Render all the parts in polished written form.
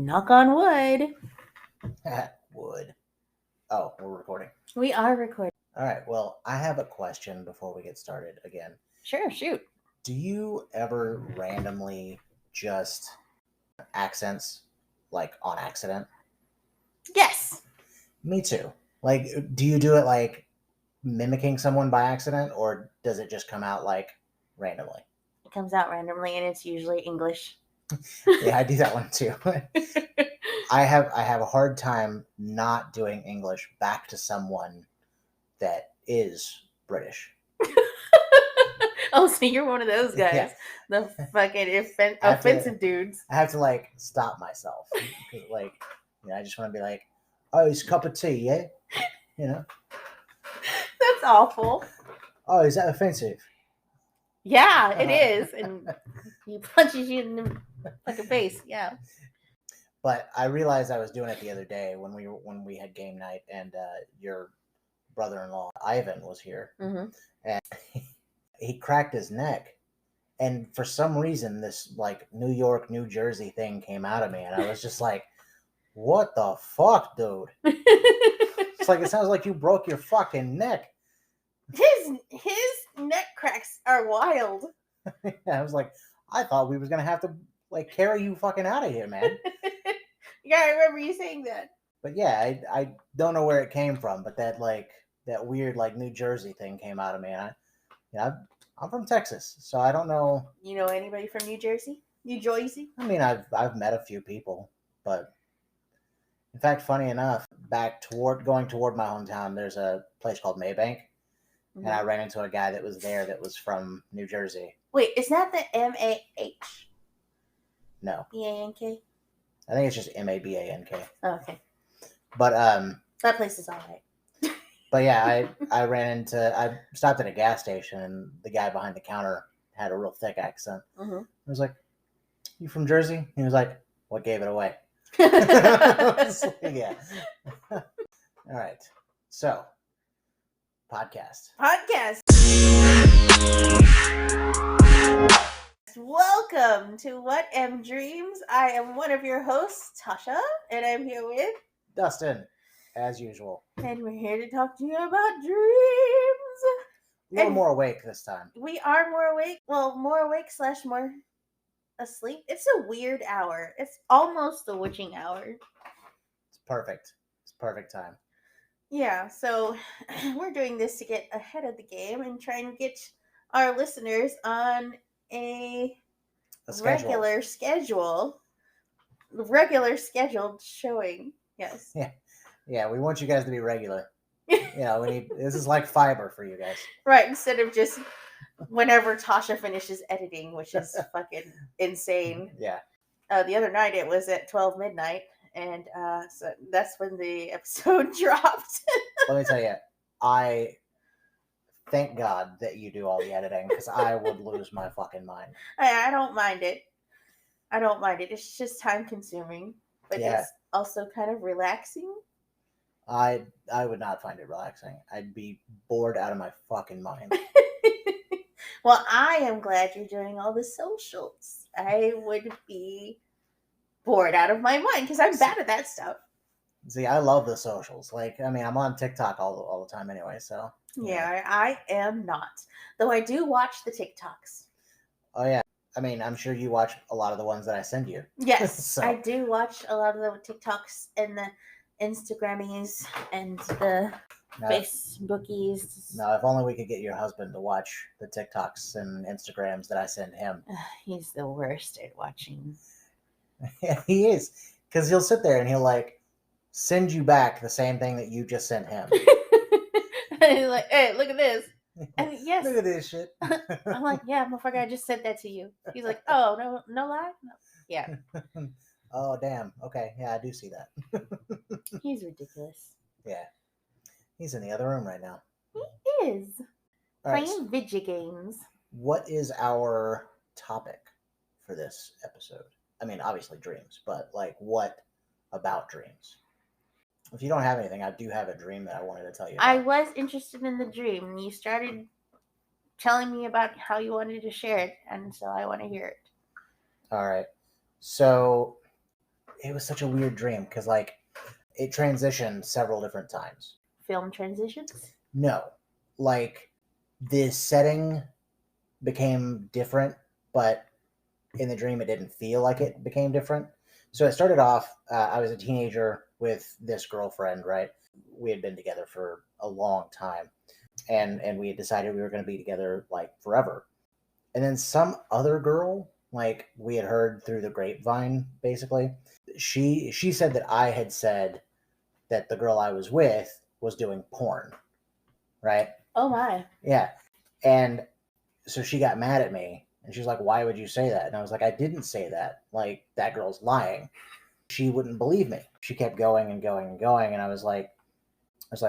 Knock on wood. Wood. Oh, we're recording. We are recording. All right. Well, I have a question before we get started again. Sure, shoot. Do you ever randomly just accents like on accident? Yes. Me too. Like, do you do it like mimicking someone by accident, or does it just come out like randomly? It comes out randomly, and it's usually English. Yeah, I do that one too. I have a hard time not doing English back to someone that is British. Oh, so you're one of those guys. Yeah. The fucking offensive dudes. I have to like stop myself. Like, I just want to be like, oh, it's a cup of tea, yeah? That's awful. Oh, is that offensive? Yeah, it is. And he punches you in the fucking face. Yeah. But I realized I was doing it the other day when we had game night, and your brother-in-law Ivan was here, and he cracked his neck, and for some reason this like New York, New Jersey thing came out of me, and I was just like, "What the fuck, dude?" It's like, it sounds like you broke your fucking neck. His neck cracks are wild. I was like, I thought we was gonna have to like carry you fucking out of here, man. Yeah, I remember you saying that. But yeah, I don't know where it came from, but that weird like New Jersey thing came out of me, and I'm from Texas, so I don't know. You know anybody from New Jersey? New Jersey? I mean, I've met a few people, but in fact, funny enough, going toward my hometown, there's a place called Maybank, and I ran into a guy that was there that was from New Jersey. Wait, is that the M-A-H? No. B-A-N-K? I think it's just M-A-B-A-N-K. Oh, okay. But that place is all right. But yeah, I stopped at a gas station, and the guy behind the counter had a real thick accent. I was like, "You from Jersey?" He was like, "What gave it away?" Yeah. All right. So, podcast. Welcome to What Am Dreams. I am one of your hosts, Tasha, and I'm here with Dustin, as usual. And we're here to talk to you about dreams. A little more awake this time. We are more awake. Well, more awake / more asleep. It's a weird hour. It's almost the witching hour. It's perfect. It's perfect time. Yeah, so we're doing this to get ahead of the game and try and get our listeners on a regular scheduled showing. Yes. Yeah, we want you guys to be regular. This is like fiber for you guys. Right, instead of just whenever Tasha finishes editing, which is fucking insane. Yeah. The other night it was at 12 midnight, and so that's when the episode dropped. Let me tell you, I thank God that you do all the editing, because I would lose my fucking mind. I don't mind it. It's just time consuming, but it's also kind of relaxing. I would not find it relaxing. I'd be bored out of my fucking mind. Well, I am glad you're doing all the socials. I would be bored out of my mind because I'm bad at that stuff. See, I love the socials. Like, I mean, I'm on TikTok all the time anyway, so. Yeah, I am not. Though I do watch the TikToks. Oh, yeah. I mean, I'm sure you watch a lot of the ones that I send you. Yes, so. I do watch a lot of the TikToks and the Instagrammies and the Facebookies. No, if only we could get your husband to watch the TikToks and Instagrams that I send him. He's the worst at watching. Yeah, he is. Because he'll sit there and he'll like send you back the same thing that you just sent him. And he's like, hey, look at this. And yes. Look at this shit. I'm like, yeah, motherfucker, I just sent that to you. He's like, oh, no lie? No. Yeah. Oh, damn. Okay. Yeah, I do see that. He's ridiculous. Yeah. He's in the other room right now. He is. Playing video games. What is our topic for this episode? I mean, obviously dreams, but like what about dreams? If you don't have anything, I do have a dream that I wanted to tell you about. I was interested in the dream. You started telling me about how you wanted to share it, and so I want to hear it. All right. So it was such a weird dream because like it transitioned several different times. Film transitions? No, like the setting became different, but in the dream it didn't feel like it became different. So it started off, I was a teenager with this girlfriend, right? We had been together for a long time, and we had decided we were going to be together like forever. And then some other girl, like we had heard through the grapevine, basically, she said that I had said that the girl I was with was doing porn, right? Oh my. Yeah. And so she got mad at me and she's like, why would you say that? And I was like, I didn't say that. Like, that girl's lying. She wouldn't believe me. She kept going and going and going. And I was like,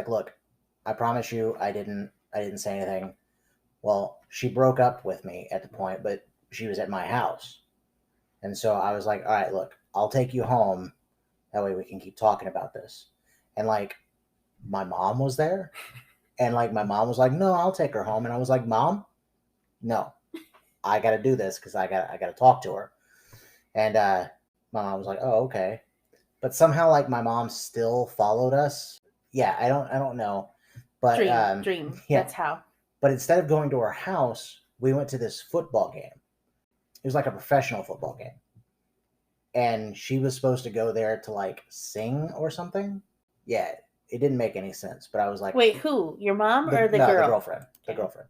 look, I promise you I didn't say anything. Well, she broke up with me at the point, but she was at my house. And so I was like, all right, look, I'll take you home. That way we can keep talking about this. And like, my mom was there. And like, my mom was like, no, I'll take her home. And I was like, Mom, no, I got to do this because I got to talk to her. And my mom was like, oh, okay. But somehow like my mom still followed us. Yeah, I don't know. But dream. Yeah. That's how. But instead of going to her house, we went to this football game. It was like a professional football game. And she was supposed to go there to like sing or something. Yeah, it didn't make any sense. But I was like, wait, who? Your mom or the girl? girl? The girlfriend. Okay. The girlfriend.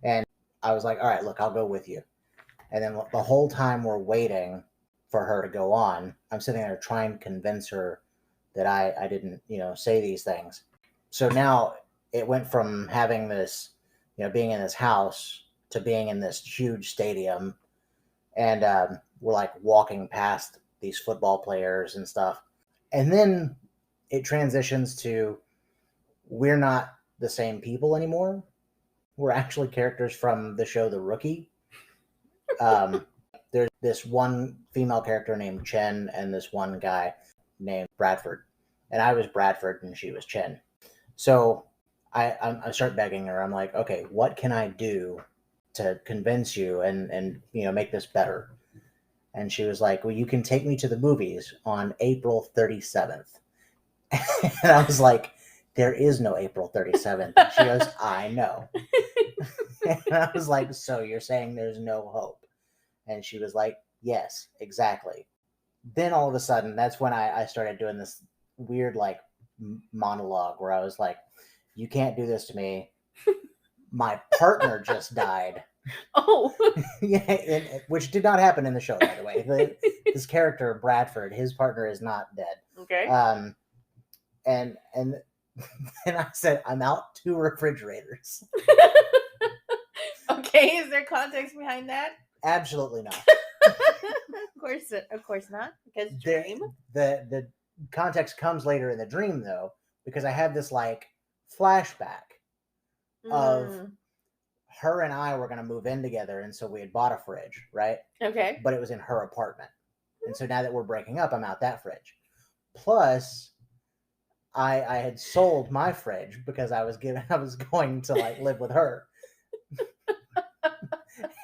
And I was like, all right, look, I'll go with you. And then the whole time we're waiting for her to go on, I'm sitting there trying to convince her that I didn't, say these things. So now it went from having this, being in this house to being in this huge stadium. And we're like walking past these football players and stuff. And then it transitions to we're not the same people anymore. We're actually characters from the show The Rookie. There's this one female character named Chen and this one guy named Bradford. And I was Bradford and she was Chen. So I start begging her. I'm like, okay, what can I do to convince you and make this better? And she was like, well, you can take me to the movies on April 37th. And I was like, there is no April 37th. And she goes, I know. And I was like, so you're saying there's no hope? And she was like, yes, exactly. Then all of a sudden, that's when I started doing this weird like monologue where I was like, you can't do this to me. My partner just died. Oh. Yeah, which did not happen in the show, by the way. This character, Bradford, his partner is not dead. Okay. And then I said, I'm out 2 refrigerators. Okay, is there context behind that? Absolutely not. Of course not. Because dream. The context comes later in the dream though, because I have this like flashback of her and I were going to move in together, and so we had bought a fridge, right? Okay. But it was in her apartment. And so now that we're breaking up, I'm out that fridge. Plus, I had sold my fridge because I was going to like live with her.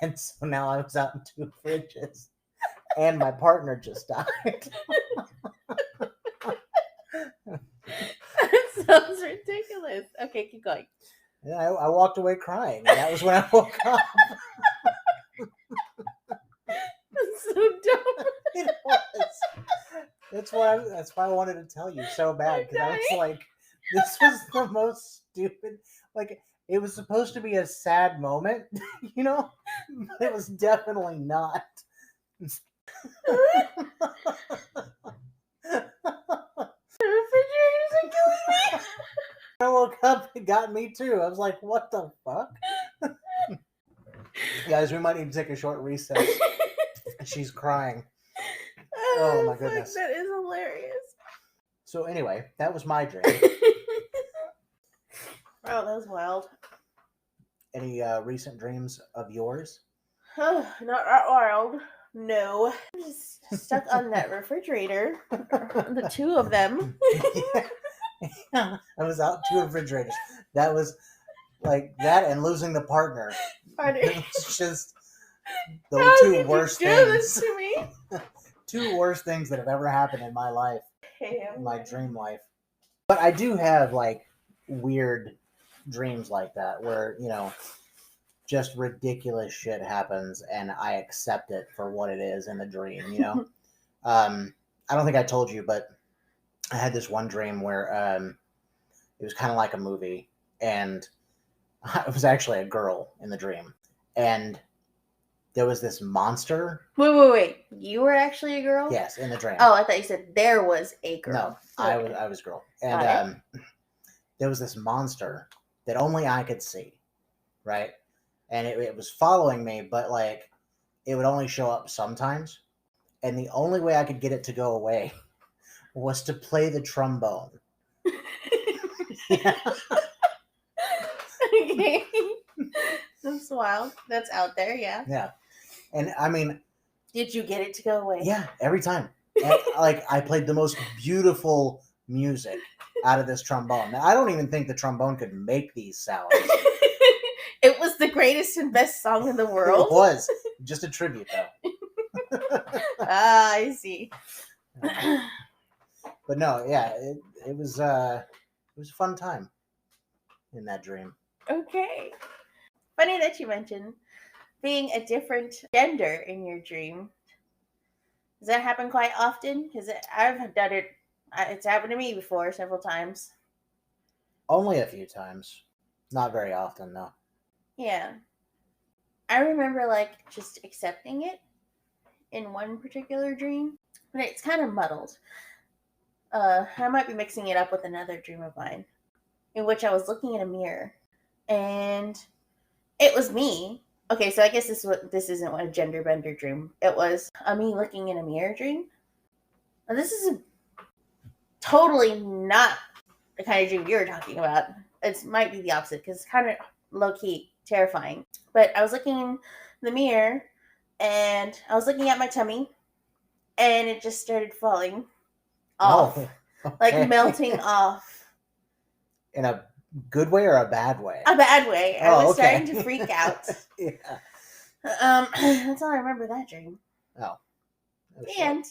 And so now I was out in 2 fridges. And my partner just died. That sounds ridiculous. Okay, keep going. And I walked away crying. And that was when I woke up. That's so dumb. It was. That's why I wanted to tell you so bad. Because I was like, this was the most stupid. Like, it was supposed to be a sad moment, but it was definitely not. The refrigerators are killing me. I woke up, it got me too. I was like, what the fuck? Guys, we might need to take a short recess. She's crying. Oh my goodness. That is hilarious. So anyway, that was my dream. Oh, that was wild. Any recent dreams of yours? Not that wild. No. I'm just stuck on that refrigerator. The 2 of them. Yeah. I was out 2 refrigerators. That was like that and losing the partner. It's just those 2 worst things. This to me? two worst things that have ever happened in my life, Okay, in my dream life. But I do have like weird dreams like that where, just ridiculous shit happens and I accept it for what it is in the dream. I don't think I told you, but I had this one dream where it was kind of like a movie, and it was actually a girl in the dream, and there was this monster. Wait. You were actually a girl? Yes, in the dream. Oh, I thought you said there was a girl. No, okay. I was a girl. And there was this monster that only I could see, right? And it was following me, but like it would only show up sometimes. And the only way I could get it to go away was to play the trombone. Yeah. Okay. That's wild. That's out there, yeah. Yeah. And I mean, did you get it to go away? Yeah, every time. And, like I played the most beautiful music out of this trombone. Now, I don't even think the trombone could make these sounds. It was the greatest and best song in the world. It was just a tribute, though. I see. But no, yeah, it was a fun time in that dream. Okay. Funny that you mentioned being a different gender in your dream. Does that happen quite often? Because I've done it. It's happened to me before several times. Only a few times. Not very often, though. Yeah. I remember like just accepting it in one particular dream, but it's kind of muddled. I might be mixing it up with another dream of mine, in which I was looking in a mirror, and it was me. Okay, so I guess this isn't a gender bender dream. It was a me looking in a mirror dream. And this is totally not the kind of dream you're talking about. It might be the opposite because it's kind of low key terrifying. But I was looking in the mirror, and I was looking at my tummy, and it just started falling off, like melting off. In a good way or a bad way? A bad way. I was starting to freak out. Yeah. That's all I remember that dream. Oh. And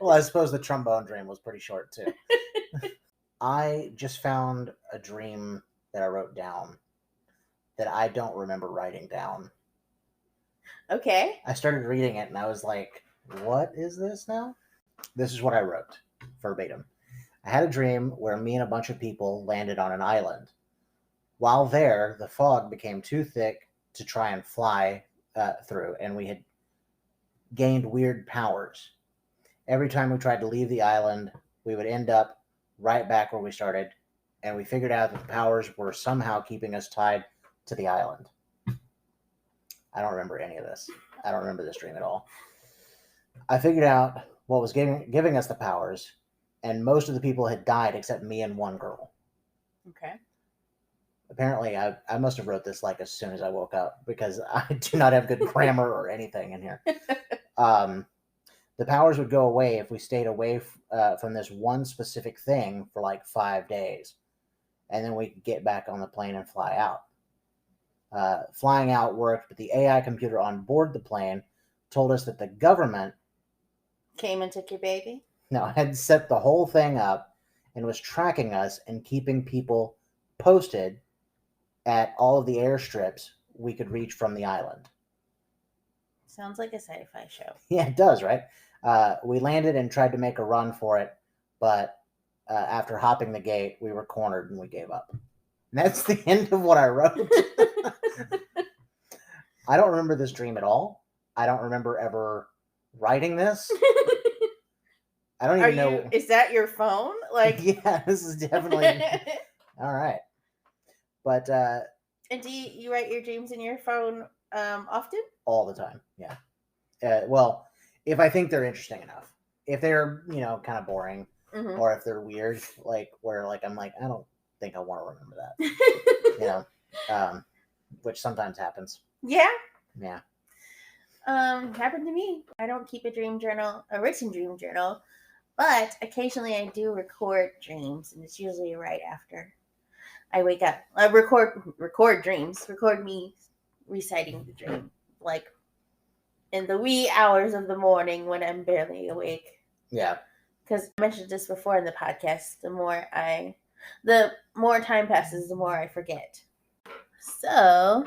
well, I suppose the trombone dream was pretty short too. I just found a dream that I wrote down that I don't remember writing down. Okay. I started reading it and I was like, what is this now? This is what I wrote verbatim. I had a dream where me and a bunch of people landed on an island. While there, the fog became too thick to try and fly through, and we had gained weird powers. Every time we tried to leave the island, we would end up right back where we started, and we figured out that the powers were somehow keeping us tied to the island. I don't remember any of this. I don't remember this dream at all. I figured out what was giving us the powers, and most of the people had died except me and one girl. Okay. Apparently, I must have wrote this like as soon as I woke up because I do not have good grammar or anything in here. The powers would go away if we stayed away from this one specific thing for like 5 days. And then we could get back on the plane and fly out. Flying out worked, but the AI computer on board the plane told us that the government came and took your baby? No, had set the whole thing up and was tracking us and keeping people posted at all of the airstrips we could reach from the island. Sounds like a sci-fi show. Yeah, it does, right? We landed and tried to make a run for it, but after hopping the gate, we were cornered and we gave up. And that's the end of what I wrote. I don't remember this dream at all. I don't remember ever writing this. I don't even know. Is that your phone? Like, yeah, this is definitely all right. But and do you write your dreams in your phone often? All the time, yeah. Well, if I think they're interesting enough. If they're kind of boring, or if they're weird, like where like I'm like I don't think I want to remember that. Which sometimes happens. Yeah. Yeah. Happened to me. I don't keep a written dream journal, but occasionally I do record dreams, and it's usually right after I wake up. I record dreams. Record me reciting the dream, like in the wee hours of the morning when I'm barely awake. Yeah. Because I mentioned this before in the podcast, the more time passes, the more I forget. So,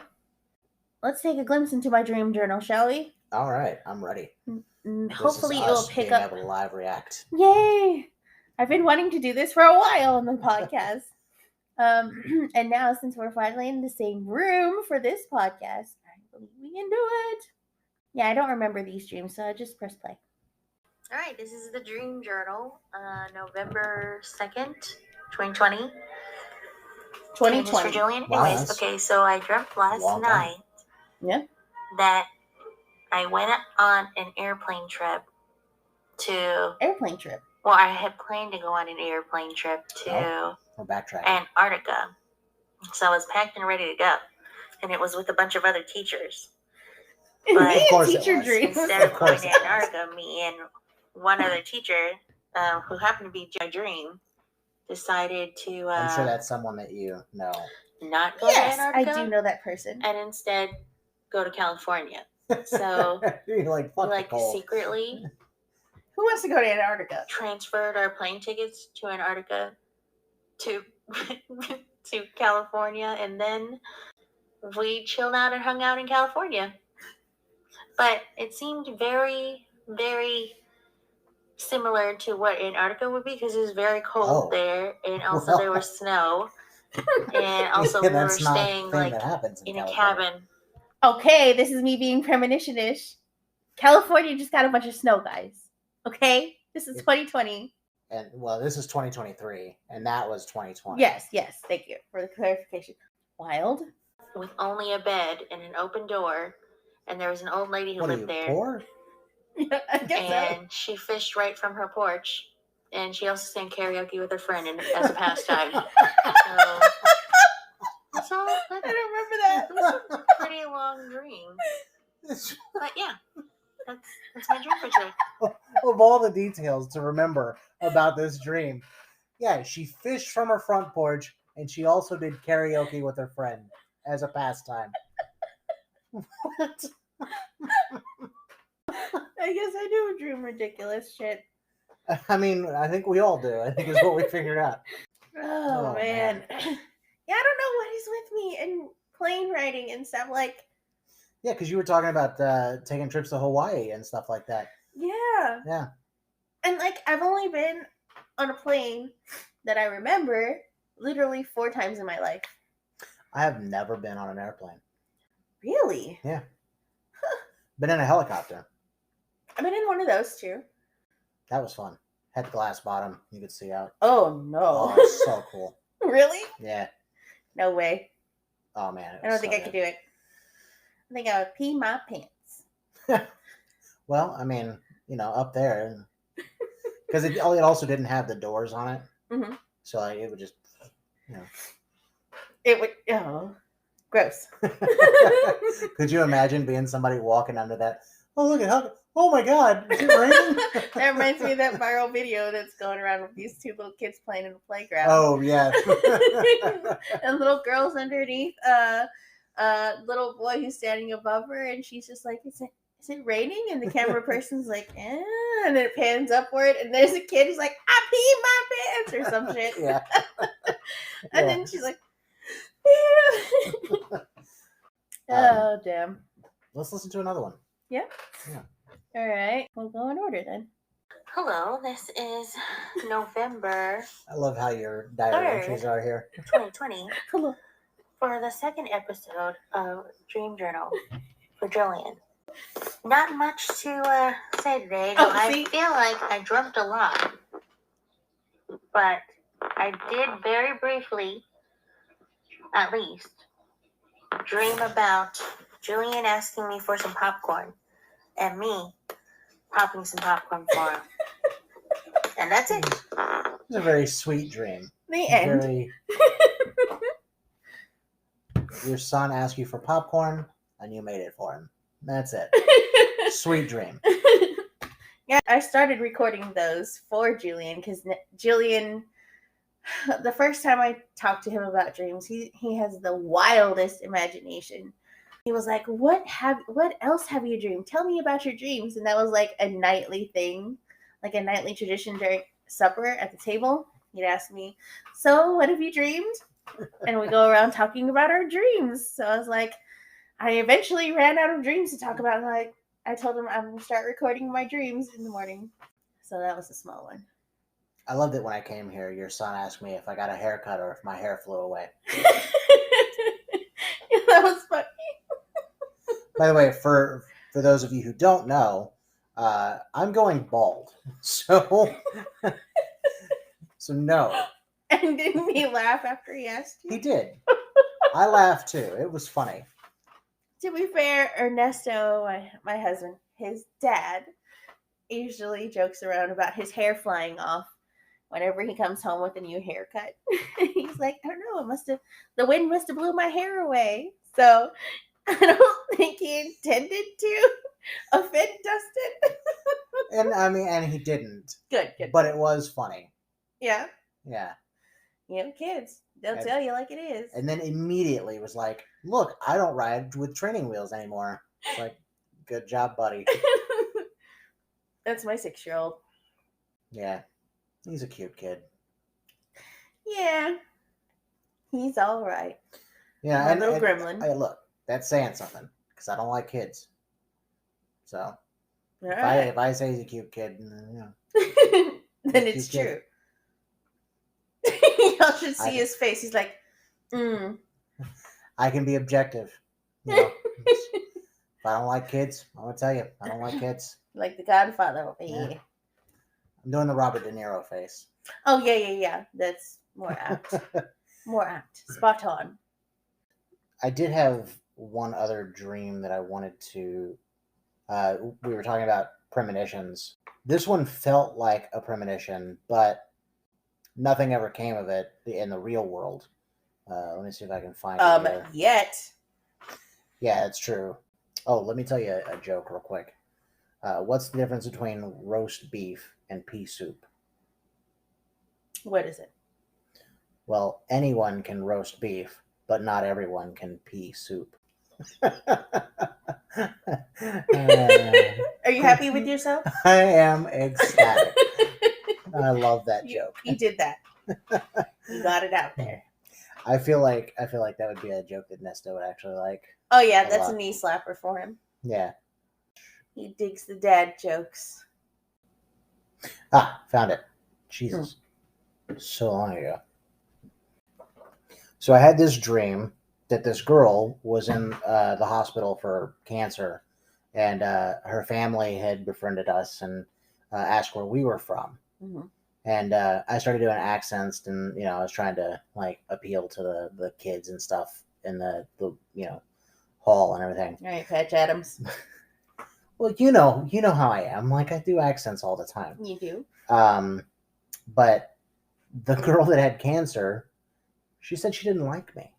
let's take a glimpse into my dream journal, shall we? All right, I'm ready. Hopefully this is it will us pick being up. able to live react. Yay! I've been wanting to do this for a while on the podcast. And now, since we're finally in the same room for this podcast, I believe we can do it. Yeah, I don't remember these dreams, so I just press play. All right, this is the dream journal, November 2nd, 2020. 2020. For Julian. Wow, Anyways, okay, so I dreamt last night that I went on an airplane trip to... Airplane trip? Well, I had planned to go on an airplane trip to Antarctica. So I was packed and ready to go. And it was with a bunch of other teachers. But of course teacher dreams. Instead of going to Antarctica, me and one other teacher, who happened to be my dream, decided to... I'm sure that's someone that you know. Not go to Antarctica. I do know that person. And instead go to California. So, you're like secretly... Who wants to go to Antarctica? Transferred our plane tickets to Antarctica to California, and then we chilled out and hung out in California. But it seemed very, very similar to what Antarctica would be, because it was very cold there, and also there was snow, and also we were staying in a cabin. Okay, this is me being premonitionish. California just got a bunch of snow, guys. Okay, this is 2020. And this is 2023, and that was 2020. Yes, thank you for the clarification. Wild. With only a bed and an open door, and there was an old lady who lived there. Poor? Yeah, I guess and she fished right from her porch, and she also sang karaoke with her friend as a pastime. So, that's all. I don't remember that. It was a pretty long dream. But yeah, that's my dream for today. Of all the details to remember about this dream, yeah, she fished from her front porch, and she also did karaoke with her friend as a pastime. What? I guess I do dream ridiculous shit. I mean, I think we all do. I think is what we figured out. Oh man. Yeah, I don't know what is with me and plane riding and stuff like. Yeah, because you were talking about taking trips to Hawaii and stuff like that. Yeah. Yeah. And I've only been on a plane that I remember literally 4 times in my life. I have never been on an airplane. Really? Yeah. Huh. Been in a helicopter. I've been in one of those too. That was fun. Had glass bottom. You could see out. Oh no. Oh, so cool. Really? Yeah. No way. Oh man. I don't think I could do it. I think I would pee my pants. Well, I mean, up there, because it also didn't have the doors on it, so it would just, It would. Oh, gross. Could you imagine being somebody walking under that? Oh, look at how! Oh my God! Is it raining? That reminds me of that viral video that's going around with these 2 little kids playing in the playground. Oh yeah. And little girls underneath. Little boy who's standing above her, and she's just like, is it raining? And the camera person's like, eh. And then it pans upward, and there's a kid who's like, I peed my pants or some shit. Yeah. And then she's like, oh damn. Let's listen to another one. Yeah. All right, we'll go in order then. Hello, this is November. I love how your diary entries are here. 2020. Hello. For the second episode of Dream Journal for Jillian. Not much to say today. No, I feel like I dreamt a lot. But I did very briefly, at least, dream about Jillian asking me for some popcorn and me popping some popcorn for him. And that's it. It's a very sweet dream. The end. Your son asked you for popcorn, and you made it for him. That's it. Sweet dream. Yeah, I started recording those for Julian because Julian, the first time I talked to him about dreams, he has the wildest imagination. He was like, what else have you dreamed? Tell me about your dreams. And that was like a nightly thing, like a nightly tradition during supper at the table. He'd ask me, so what have you dreamed? And we go around talking about our dreams. So I was like, I eventually ran out of dreams to talk about. Like, I told him I'm going to start recording my dreams in the morning. So that was a small one. I loved it when I came here. Your son asked me if I got a haircut or if my hair flew away. That was funny. By the way, for those of you who don't know, I'm going bald. So no. And didn't he laugh after he asked you? He did. I laughed too. It was funny. To be fair, Ernesto, my husband, his dad, usually jokes around about his hair flying off whenever he comes home with a new haircut. He's like, I don't know, the wind must have blew my hair away. So I don't think he intended to offend Dustin. And he didn't. Good. But it was funny. Yeah. Yeah. You know, kids, they'll tell you like it is. And then immediately was like, look, I don't ride with training wheels anymore. It's like, good job, buddy. That's my 6-year-old. Yeah. He's a cute kid. Yeah. He's all right. Yeah. My little gremlin. Look, that's saying something because I don't like kids. So if I say he's a cute kid, then it's true. Y'all should see his face. He's like, I can be objective. You know, if I don't like kids, I'm going to tell you, I don't like kids. Like the Godfather over here. I'm doing the Robert De Niro face. Oh, yeah. That's more apt. More apt. Spot on. I did have one other dream that I wanted to... we were talking about premonitions. This one felt like a premonition, but nothing ever came of it in the real world. Let me see if I can find it here. Yet. Yeah, it's true. Oh, let me tell you a joke real quick. What's the difference between roast beef and pea soup? What is it? Well, anyone can roast beef, but not everyone can pea soup. Are you happy with yourself? I am ecstatic. I love that joke. You did that. You got it out there. I feel like that would be a joke that Nesto would actually like. Oh yeah, that's a knee slapper for him. Yeah. He digs the dad jokes. Ah, found it. Jesus. So long ago. So I had this dream that this girl was in the hospital for cancer, and her family had befriended us and asked where we were from. Mm-hmm. And I started doing accents, and I was trying to like appeal to the kids and stuff in the hall and everything. All right, Patch Adams. Well, you know how I am. Like I do accents all the time. You do. But the girl that had cancer, she said she didn't like me,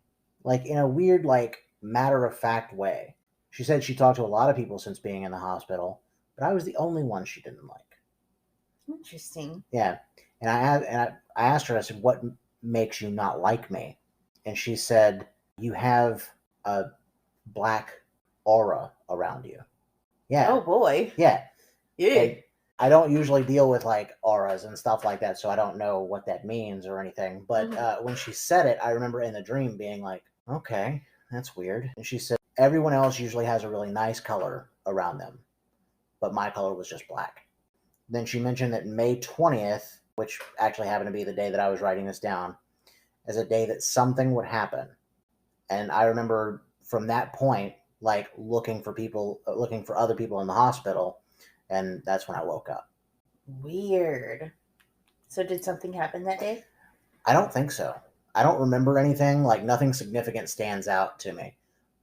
like in a weird, like matter-of-fact way. She said she talked to a lot of people since being in the hospital, but I was the only one she didn't like. Interesting. Yeah. And I asked her, I said, what makes you not like me? And she said, you have a black aura around you. Yeah. Oh boy. Yeah. Yeah. And I don't usually deal with like auras and stuff like that, so I don't know what that means or anything. But when she said it, I remember in the dream being like, okay, that's weird. And she said, everyone else usually has a really nice color around them, but my color was just black. Then she mentioned that May 20th, which actually happened to be the day that I was writing this down, as a day that something would happen. And I remember from that point, like looking for other people in the hospital, and that's when I woke up. Weird. So did something happen that day? I don't think so. I don't remember anything. Like nothing significant stands out to me.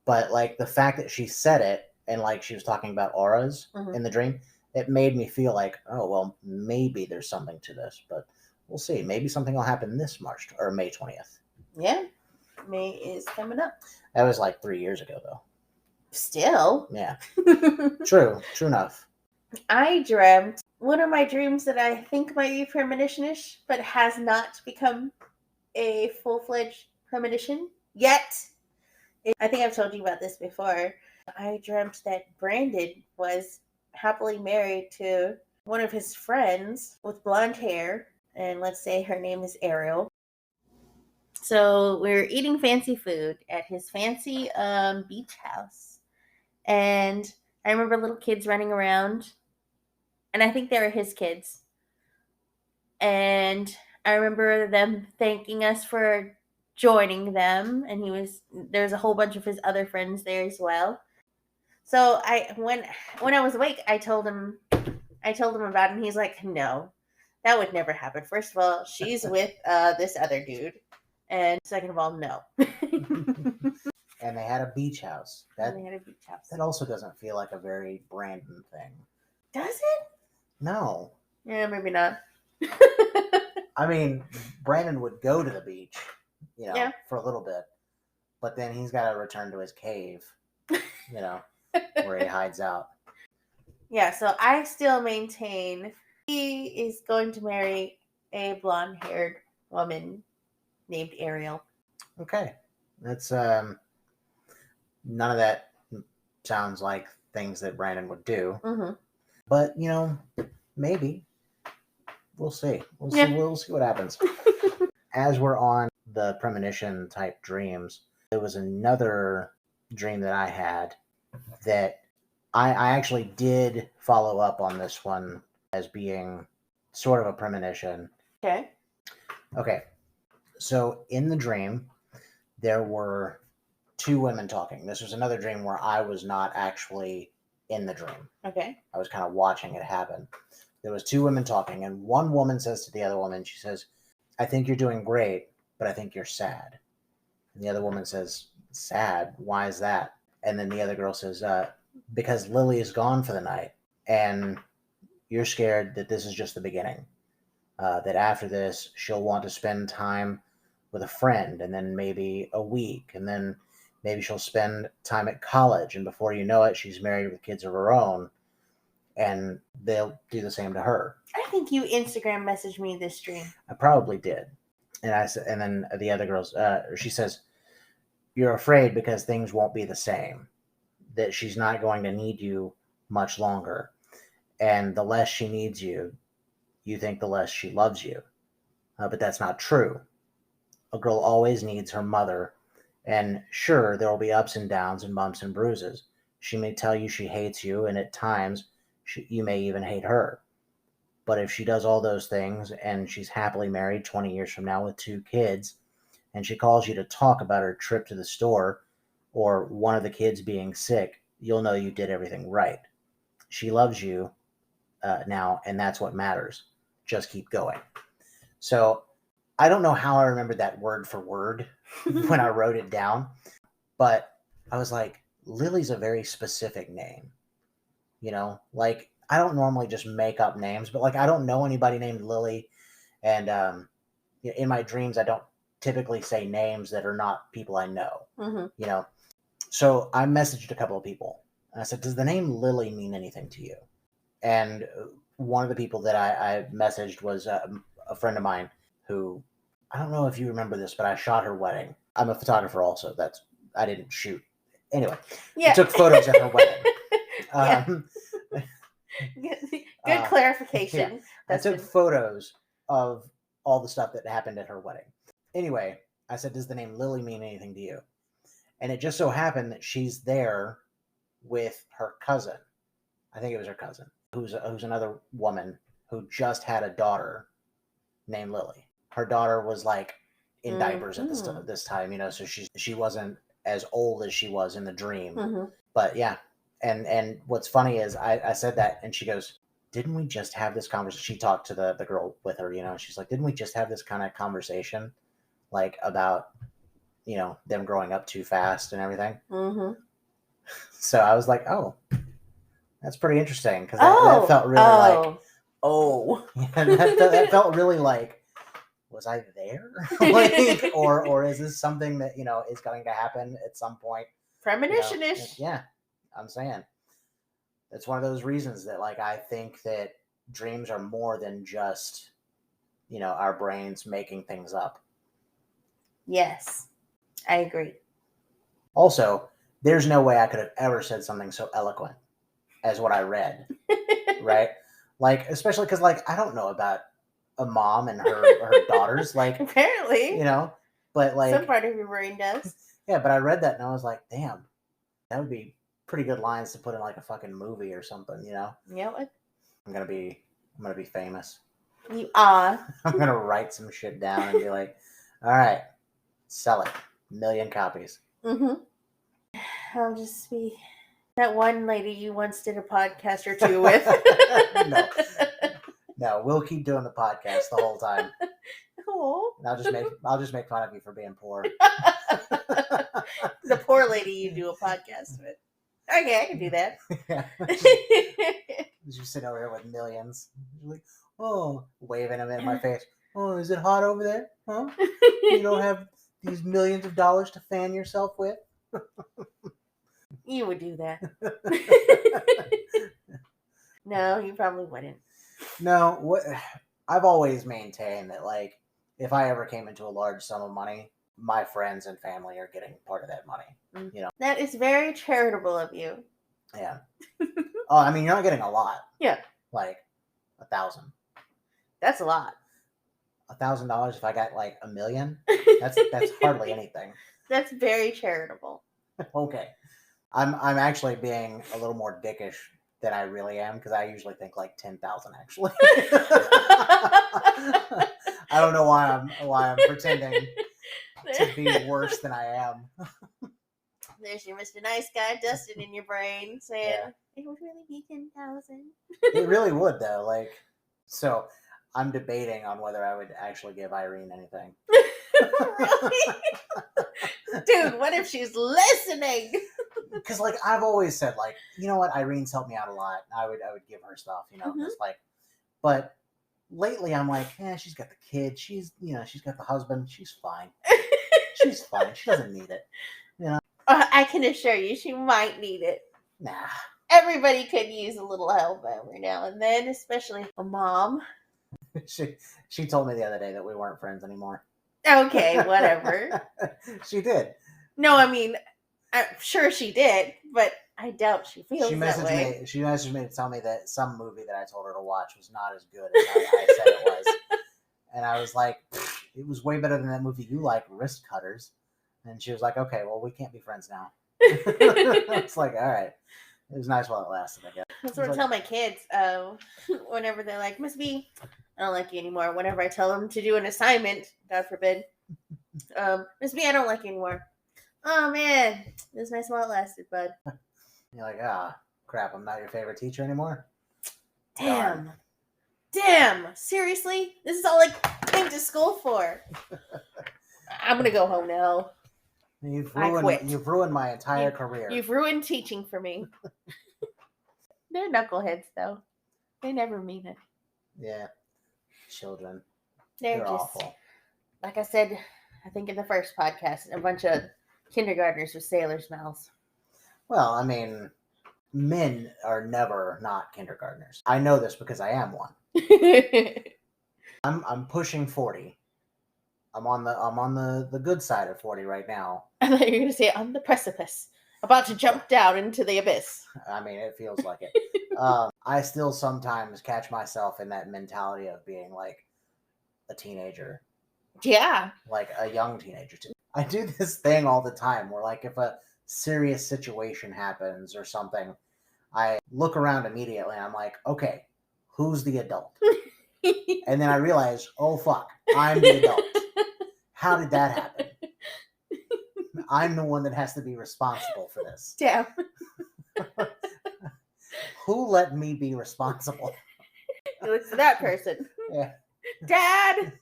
But like the fact that she said it and like she was talking about auras in the dream, it made me feel like, oh, well, maybe there's something to this, but we'll see. Maybe something will happen this March or May 20th. Yeah. May is coming up. That was like 3 years ago, though. Still. Yeah. True enough. I dreamt one of my dreams that I think might be premonitionish, but has not become a full-fledged premonition yet, I think I've told you about this before. I dreamt that Brandon was happily married to one of his friends with blonde hair, and let's say her name is Ariel. So we were eating fancy food at his fancy beach house, and I remember little kids running around, and I think they were his kids. And I remember them thanking us for joining them, and there's a whole bunch of his other friends there as well. So when I was awake, I told him about it, and he's like, "No, that would never happen. First of all, she's with this other dude, and second of all, no." And they had a beach house. And they had a beach house. That also doesn't feel like a very Brandon thing. Does it? No. Yeah, maybe not. I mean, Brandon would go to the beach, Yeah. for a little bit, but then he's got to return to his cave, where he hides out. Yeah, so I still maintain he is going to marry a blonde-haired woman named Ariel. Okay. That's none of that sounds like things that Brandon would do. Mm-hmm. But, maybe. We'll see. We'll see what happens. As we're on the premonition type dreams, there was another dream that I had that I actually did follow up on this one as being sort of a premonition. Okay. So in the dream, there were two women talking. This was another dream where I was not actually in the dream. Okay. I was kind of watching it happen. There was two women talking, and one woman says to the other woman, she says, "I think you're doing great, but I think you're sad." And the other woman says, "Sad? Why is that?" And then the other girl says, "Because Lily is gone for the night, and you're scared that this is just the beginning. That after this, she'll want to spend time with a friend, and then maybe a week, and then maybe she'll spend time at college, and before you know it, she's married with kids of her own, and they'll do the same to her." I think you Instagram messaged me this dream. I probably did. And I said, and then the other girls, she says, "You're afraid because things won't be the same. That she's not going to need you much longer, and the less she needs you, you think the less she loves you. But that's not true. A girl always needs her mother, and sure, there will be ups and downs and bumps and bruises. She may tell you she hates you, and at times you may even hate her. But if she does all those things and she's happily married 20 years from now with two kids, and she calls you to talk about her trip to the store or one of the kids being sick, you'll know you did everything right. She loves you now, and that's what matters. Just keep going." So I don't know how I remembered that word for word when I wrote it down, but I was like, Lily's a very specific name. Like I don't normally just make up names, but like I don't know anybody named Lily, and in my dreams I don't typically say names that are not people I know. Mm-hmm. So I messaged a couple of people, and I said, "Does the name Lily mean anything to you?" And one of the people that I messaged was a friend of mine who, I don't know if you remember this, but I shot her wedding. I'm a photographer also. I didn't shoot. Anyway, I took photos at her wedding. Good clarification. Yeah. I took photos of all the stuff that happened at her wedding. Anyway, I said, "Does the name Lily mean anything to you?" And it just so happened that she's there with her cousin. I think it was her cousin, who's another woman who just had a daughter named Lily. Her daughter was like in diapers at this time, so she wasn't as old as she was in the dream. Mm-hmm. But yeah, and what's funny is I said that, and she goes, "Didn't we just have this conversation?" She talked to the girl with her, she's like, "Didn't we just have this kind of conversation, like about them growing up too fast and everything?" Mm-hmm. So I was like, "Oh, that's pretty interesting," because that felt really like, that felt really like, was I there? Like, or is this something that is going to happen at some point? Premonitionish. Yeah, I'm saying it's one of those reasons that like I think that dreams are more than just our brains making things up. Yes, I agree. Also, there's no way I could have ever said something so eloquent as what I read, right? Like, especially because, like, I don't know about a mom and her daughters, like, apparently, you know, but like some part of your brain does. Yeah, but I read that and I was like, damn, that would be pretty good lines to put in like a fucking movie or something, you know? Yeah, what? I'm gonna be famous. You are. I'm gonna write some shit down and be like, all right, sell it, 1,000,000 copies. I'll just be that one lady you once did a podcast or two with. No, we'll keep doing the podcast the whole time. Oh. I'll just make fun of you for being poor. The poor lady you do a podcast with. Okay, I can do that. Yeah. Just sitting over here with millions. Like, oh, waving them in my face. Oh, is it hot over there? Huh? You don't have these millions of dollars to fan yourself with? You would do that. No, you probably wouldn't. No, what I've always maintained that, like, if I ever came into a large sum of money, my friends and family are getting part of that money. You know, that is very charitable of you. Yeah. Oh, I mean, you're not getting a lot. Yeah. Like 1,000. That's a lot. $1,000 if I got like 1,000,000. That's hardly anything. That's very charitable. Okay. I'm actually being a little more dickish than I really am because I usually think like 10,000 actually. I don't know why I'm pretending to be worse than I am. There's your Mr. Nice Guy, Dustin, in your brain saying, it would really be 10,000. It really would, though. Like, so I'm debating on whether I would actually give Irene anything. Really? Dude, what if she's listening? Because, like, I've always said, like, you know what, Irene's helped me out a lot. I would give her stuff, you know, just like, but lately I'm like, she's got the kid, she's got the husband, she's fine. She's fine. She doesn't need it. You know? I can assure you, she might need it. Nah. Everybody could use a little help every now and then, especially a mom. She told me the other day that we weren't friends anymore. Okay, whatever. She did. No, I mean, I'm sure she did, but I doubt she feels that way. She messaged me to tell me that some movie that I told her to watch was not as good as I said it was. And I was like, it was way better than that movie you like, Wrist Cutters. And she was like, okay, well, we can't be friends now. It's like, all right. It was nice while it lasted, I guess. That's what I tell my kids. Whenever they're like, Miss B, I don't like you anymore. Whenever I tell them to do an assignment, God forbid, Miss B, I don't like you anymore. Oh, man. It was nice while it lasted, bud. You're like, crap, I'm not your favorite teacher anymore? Damn. Seriously? This is all I came to school for. I'm going to go home now. You've ruined my entire career. You've ruined teaching for me. They're knuckleheads, though. They never mean it. Yeah. Children. They're just awful. Like I said, I think in the first podcast, a bunch of kindergartners with sailors' mouths. Well, I mean, men are never not kindergartners. I know this because I am one. I'm pushing 40. I'm on the good side of 40 right now. I thought you were going to say on the precipice, about to jump down into the abyss. I mean, it feels like it. I still sometimes catch myself in that mentality of being like a teenager. Yeah. Like a young teenager too. I do this thing all the time where, like, if a serious situation happens or something, I look around immediately and I'm like, okay, who's the adult? And then I realize, oh fuck, I'm the adult. How did that happen? I'm the one that has to be responsible for this. Damn. Who let me be responsible? You look for that person. Yeah. Dad!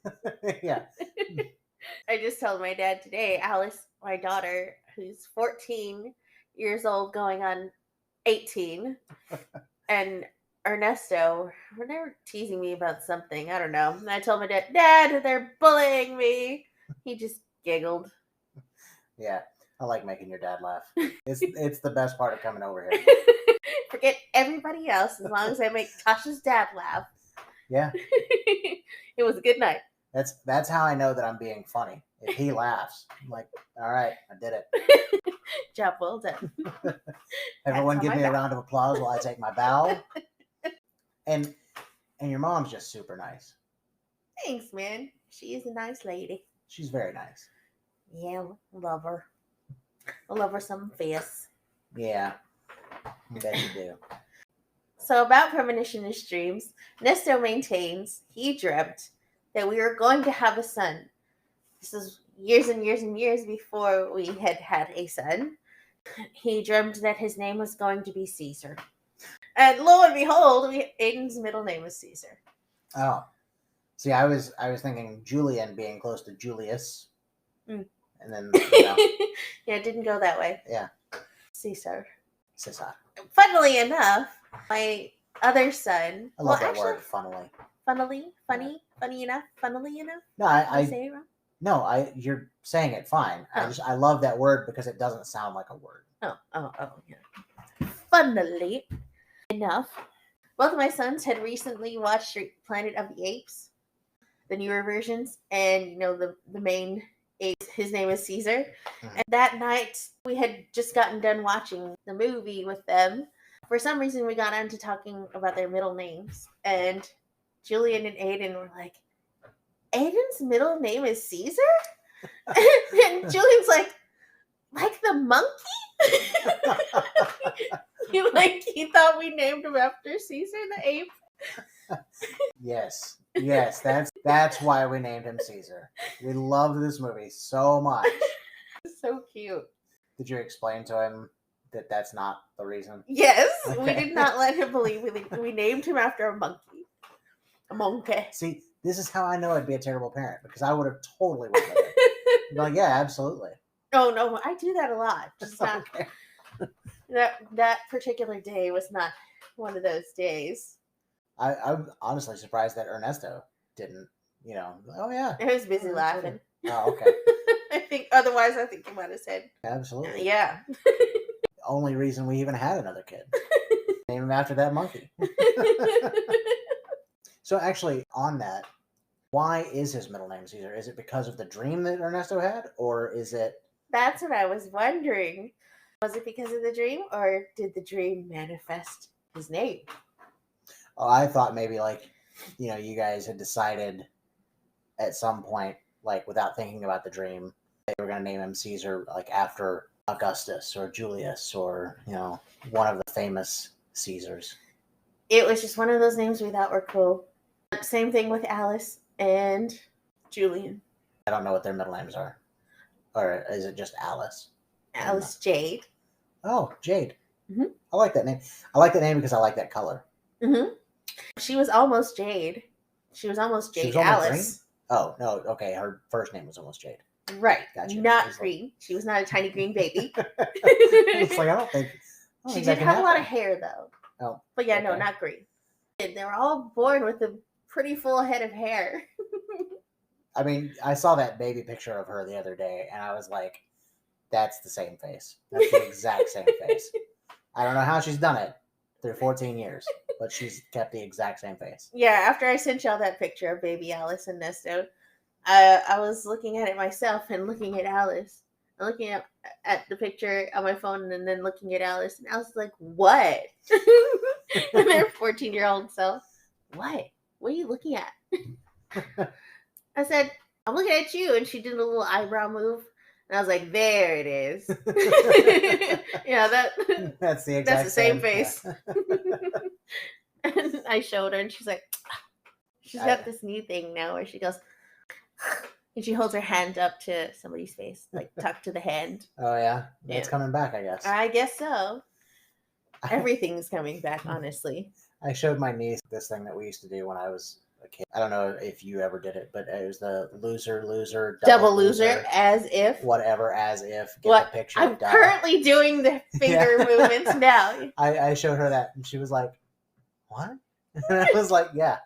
Yeah. I just told my dad today, Alice, my daughter, who's 14 years old, going on 18, and Ernesto, they were teasing me about something. I don't know. And I told my dad, they're bullying me. He just giggled. Yeah, I like making your dad laugh. It's the best part of coming over here. Forget everybody else as long as I make Tasha's dad laugh. Yeah. It was a good night. That's how I know that I'm being funny. If he laughs, I'm like, all right, I did it. Job well done. Everyone give me a round of applause while I take my bow. And your mom's just super nice. Thanks, man. She is a nice lady. She's very nice. Yeah, love her. I love her some face. Yeah, I bet you do. So about premonitionish dreams, Nesto maintains he dreamt that we were going to have a son. This is years and years and years before we had a son. He dreamt that his name was going to be Caesar. And lo and behold, Aiden's middle name was Caesar. Oh. See, I was thinking Julian being close to Julius. Mm. And then, yeah, it didn't go that way. Yeah. Caesar. Funnily enough, my other son. I love that word, funnily. Funny enough. No, I say it wrong? No, you're saying it fine. Oh. I love that word because it doesn't sound like a word. Oh, yeah. Funnily enough, both of my sons had recently watched Planet of the Apes, the newer versions, and the main ape, his name is Caesar. Mm-hmm. And that night we had just gotten done watching the movie with them. For some reason we got on to talking about their middle names, and Julian and Aiden were like, Aiden's middle name is Caesar? And Julian's like the monkey? He thought we named him after Caesar the ape. Yes, that's why we named him Caesar. We loved this movie so much. So cute. Did you explain to him that that's not the reason? Yes, okay. We did not let him believe we named him after a monkey. A monkey. See, this is how I know I'd be a terrible parent, because I would have totally went with it. Like, yeah, absolutely. Oh no, I do that a lot. Just not okay. That particular day was not one of those days. I'm honestly surprised that Ernesto didn't, oh yeah. He was busy laughing. Oh, okay. I think he might have said. Absolutely. Yeah. Only reason we even had another kid. Name him after that monkey. So actually, on that, why is his middle name Caesar? Is it because of the dream that Ernesto had, or is it... That's what I was wondering. Was it because of the dream, or did the dream manifest his name? Oh, I thought maybe you guys had decided at some point, without thinking about the dream, they were going to name him Caesar, after Augustus or Julius or, one of the famous Caesars. It was just one of those names we thought were cool. Same thing with Alice and Julian. I don't know what their middle names are. Or is it just Alice? Alice Jade. Oh, Jade. Mm-hmm. I like that name. I like that name because I like that color. Mm-hmm. She was almost Jade. She was almost Alice. Green? Oh, no. Okay. Her first name was almost Jade. Right. Gotcha. Not green. She was not a tiny green baby. It's I don't think. She did have a lot of hair, though. Oh. But yeah, okay. No, not green. They were all born with a pretty full head of hair. I mean, I saw that baby picture of her the other day, and I was like, that's the same face. That's the exact same face. I don't know how she's done it through 14 years, but she's kept the exact same face. Yeah, after I sent y'all that picture of baby Alice and Nesto, I was looking at it myself and looking at Alice. I'm looking at the picture on my phone and then looking at Alice, and I was like, what? And their 14-year-old self, what? What are you looking at? I said, I'm looking at you, and she did a little eyebrow move. And I was like, there it is. That's the same face. Yeah. And I showed her, and she's like, she's got this new thing now where she goes, and she holds her hand up to somebody's face, tucked to the hand. Oh, yeah? It's coming back, I guess. I guess so. Everything's coming back, honestly. I showed my niece this thing that we used to do when I was a kid. I don't know if you ever did it, but it was the loser, double loser, as if. Whatever, as if. Get the picture. I'm currently doing the finger movements now. I showed her that, and she was like, what? And I was like, yeah,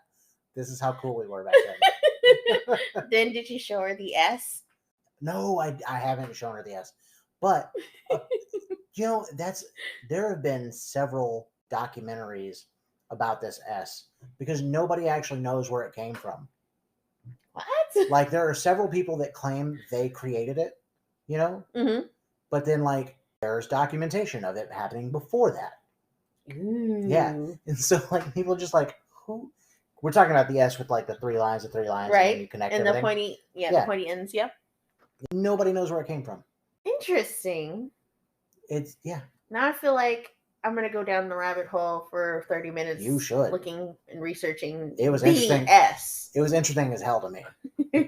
this is how cool we were back then. Then did you show her the S? No, I haven't shown her the S. But, there have been several documentaries about this S because nobody actually knows where it came from. What? Like, there are several people that claim they created it, you know? Mm-hmm. But then, like, there's documentation of it happening before that. Ooh. Yeah. And so, like, people just like, who? We're talking about the S with, like, the three lines, right? and then you connect and everything. The pointy, the pointy ends, yep. Nobody knows where it came from. Interesting. It's, yeah. Now I feel like I'm going to go down the rabbit hole for 30 minutes. You should. Looking and researching it was interesting. S. It was interesting as hell to me.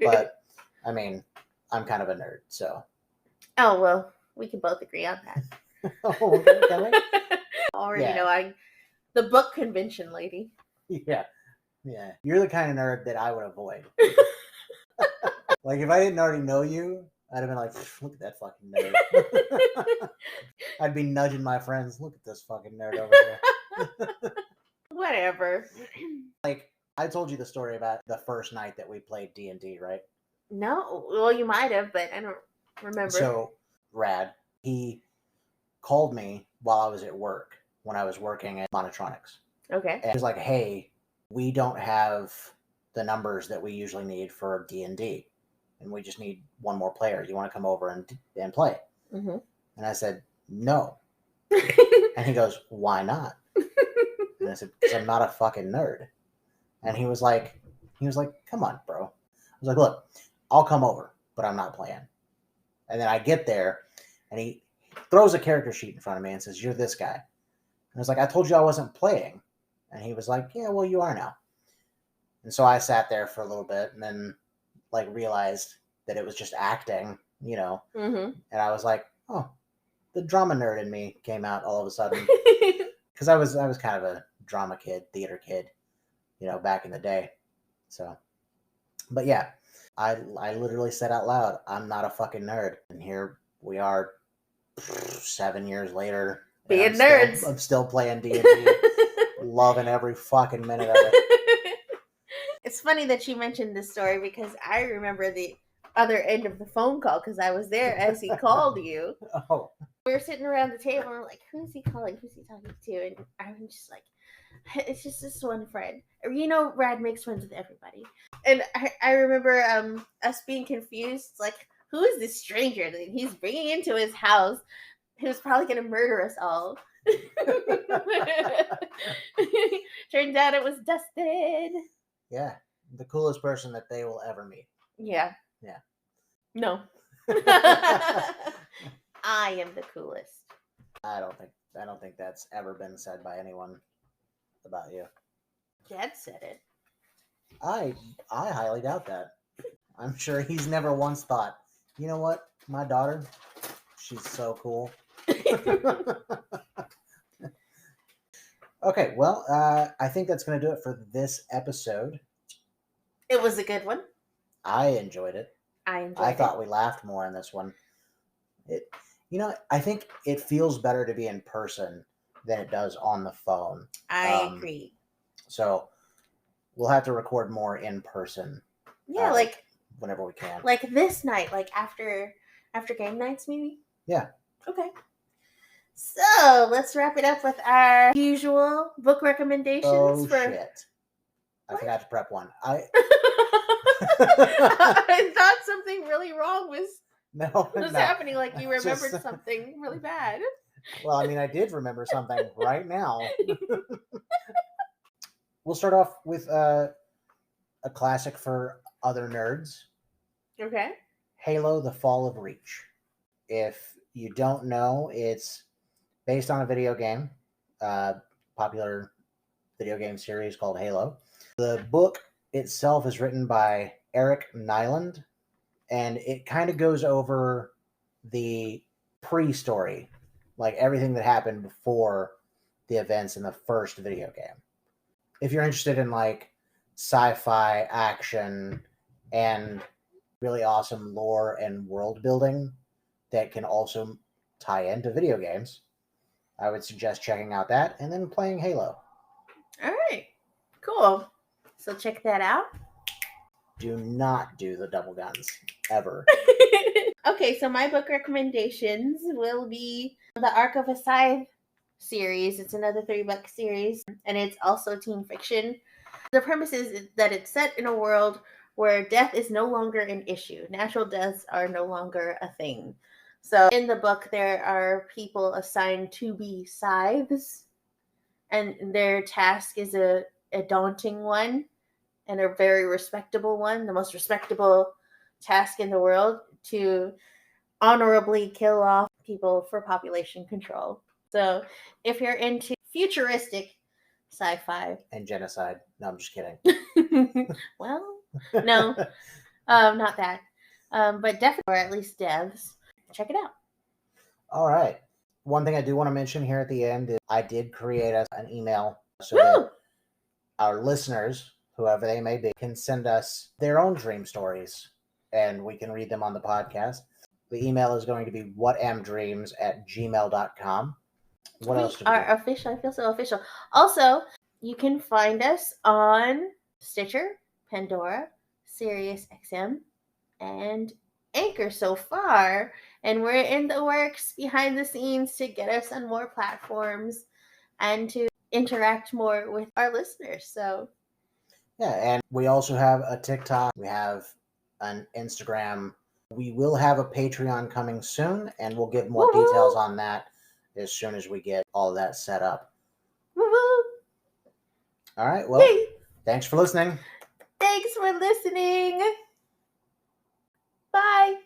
But, I mean, I'm kind of a nerd, so. Oh, well, we can both agree on that. Oh, okay, can we? Already know the book convention lady. Yeah. Yeah. You're the kind of nerd that I would avoid. Like, if I didn't already know you, I'd have been like, look at that fucking nerd. I'd be nudging my friends, look at this fucking nerd over here. Whatever. Like, I told you the story about the first night that we played D&D, right? No. Well, you might have, but I don't remember. So, Rad, he called me while I was at work, when I was working at Monotronics. Okay. And he was like, hey, we don't have the numbers that we usually need for D&D. And we just need one more player. You want to come over and play? Mm-hmm. And I said, no. And he goes, why not? And I said, because I'm not a fucking nerd. And he was like, come on, bro. I was like, look, I'll come over, but I'm not playing. And then I get there, and he throws a character sheet in front of me and says, you're this guy. And I was like, I told you I wasn't playing. And he was like, yeah, well, you are now. And so I sat there for a little bit and then, like, realized that it was just acting, you know. Mm-hmm. And I was like, oh, the drama nerd in me came out all of a sudden. Because I was kind of a drama kid, theater kid, you know, back in the day. So, but yeah, I literally said out loud, I'm not a fucking nerd. And here we are 7 years later. Being nerds. I'm still playing D&D. Loving every fucking minute of it. It's funny that you mentioned this story because I remember the other end of the phone call because I was there as he called you. Oh. We were sitting around the table and we're like, who's he calling? Who's he talking to? And I'm just like, it's just this one friend. You know, Rad makes friends with everybody. And I remember us being confused. It's like, who is this stranger that he's bringing into his house who's probably going to murder us all? Turns out it was Dustin. Yeah, the coolest person that they will ever meet. Yeah. Yeah. No. I am the coolest. I don't think that's ever been said by anyone about you. Dad said it. I highly doubt that. I'm sure he's never once thought, you know what, my daughter, she's so cool. Okay, well, I think that's going to do it for this episode. It was a good one. I enjoyed it. I thought we laughed more in this one. I think it feels better to be in person than it does on the phone. I agree. So we'll have to record more in person. Yeah, like whenever we can. Like this night, like after game nights, maybe. Yeah. Okay. So let's wrap it up with our usual book recommendations. Oh shit! I forgot to prep one. I thought something really wrong was happening. Like you remembered something really bad. Well, I mean, I did remember something right now. We'll start off with a classic for other nerds. Okay. Halo: The Fall of Reach. If you don't know, it's based on a video game, popular video game series called Halo. The book itself is written by Eric Nyland, and it kind of goes over the pre-story, like everything that happened before the events in the first video game. If you're interested in like sci-fi action and really awesome lore and world building that can also tie into video games, I would suggest checking out that and then playing Halo. All right. Cool. So check that out. Do not do the double guns ever. Okay, so my book recommendations will be the Arc of a Scythe series. It's another 3-book series, and it's also teen fiction. The premise is that it's set in a world where death is no longer an issue. Natural deaths are no longer a thing. So in the book, there are people assigned to be scythes, and their task is a daunting one and a very respectable one, the most respectable task in the world, to honorably kill off people for population control. So if you're into futuristic sci-fi and genocide, no, I'm just kidding. well, no, not that, but definitely, or at least devs, check it out. All right. One thing I do want to mention here at the end is I did create an email so that our listeners, whoever they may be, can send us their own dream stories and we can read them on the podcast. The email is going to be whatamdreams@gmail.com. What else do we are official. I feel so official. Also, you can find us on Stitcher, Pandora, Sirius XM, and Anchor so far. And we're in the works behind the scenes to get us on more platforms and to interact more with our listeners. So yeah, and we also have a TikTok. We have an Instagram. We will have a Patreon coming soon, and we'll give more details on that as soon as we get all of that set up. All right, well, thanks for listening. Thanks for listening. Bye.